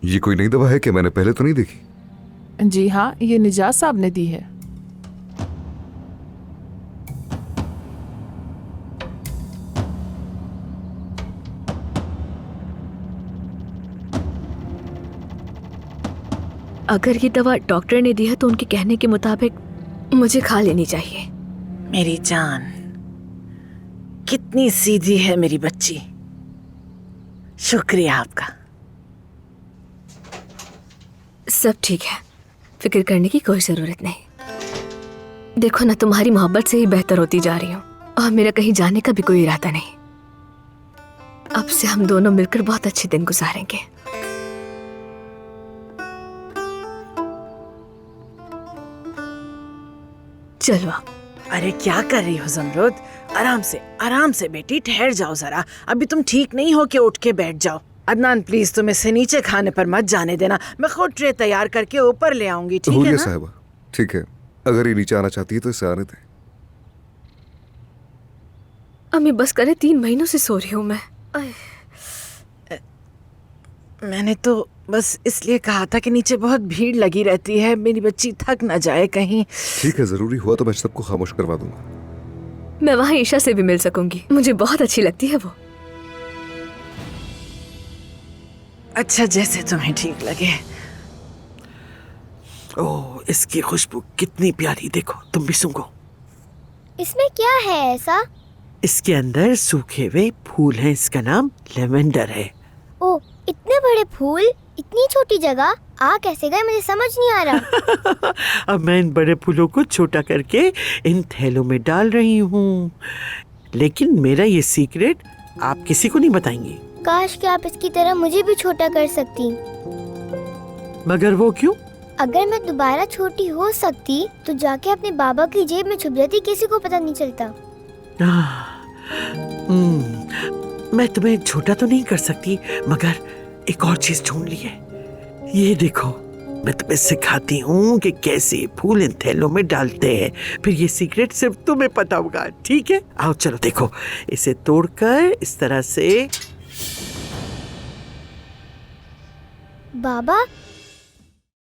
ये कोई नई दवा है कि मैंने पहले तो नहीं देखी? जी हाँ, ये निजात साहब ने दी है। अगर ये दवा डॉक्टर ने दी है तो उनके कहने के मुताबिक मुझे खा लेनी चाहिए। मेरी जान, कितनी सीधी है मेरी बच्ची। शुक्रिया आपका। सब ठीक है, फिक्र करने की कोई जरूरत नहीं। देखो ना, तुम्हारी मोहब्बत से ही बेहतर होती जा रही हूँ और मेरा कहीं जाने का भी कोई इरादा नहीं। अब से हम दोनों मिलकर बहुत अच्छे दिन गुजारेंगे। चलो। अरे क्या कर रही हो ज़मरुद? आराम से बेटी, ठहर जाओ जरा। अभी तुम ठीक नहीं हो कि उठ के बैठ जाओ। अदनान प्लीज तुम इसे नीचे खाने पर मत जाने देना। मैं खुद ट्रे तैयार करके ऊपर ले आऊंगी, ठीक है ना? साहिबा, ठीक है। अगर ये नीचे आना चाहती है तो इसे आने दें। अम्मी बस करे, 3 महीनों से सो रही हूँ मैं। मैंने तो बस इसलिए कहा था कि नीचे बहुत भीड़ लगी रहती है, मेरी बच्ची थक न जाए कहीं। ठीक है, जरूरी हुआ तो मैं सबको खामोश करवा दूंगा। मैं वहाँ ईशा से भी मिल सकूंगी, मुझे बहुत अच्छी लगती है वो। अच्छा, जैसे तुम्हें ठीक लगे। ओह, इसकी खुशबू कितनी प्यारी, देखो तुम भी सूंघो। इसमें क्या है ऐसा? इसके अंदर सूखे हुए फूल हैं, इसका नाम लेवेंडर है। ओ, इतने बड़े फूल इतनी छोटी जगह आ कैसे गए, मुझे समझ नहीं आ रहा। अब मैं इन बड़े फूलों को छोटा करके इन थैलों में डाल रही हूँ, लेकिन मेरा ये सीक्रेट आप किसी को नहीं बताएंगी। काश कि आप इसकी तरह मुझे भी छोटा कर सकती। मगर वो क्यों? अगर मैं दोबारा छोटी हो सकती तो जाके अपने बाबा की जेब में छुप जाती, किसी को पता नहीं चलता। मैं तुम्हें छोटा तो नहीं कर सकती, मगर एक और चीज ढूंढ ली है। ये देखो, मैं तुम्हें सिखाती हूँ कि कैसे फूल इन थैलों में डालते हैं। फिर ये सीक्रेट सिर्फ तुम्हें पता होगा, ठीक है? आओ चलो, देखो इसे तोड़कर इस तरह से। बाबा,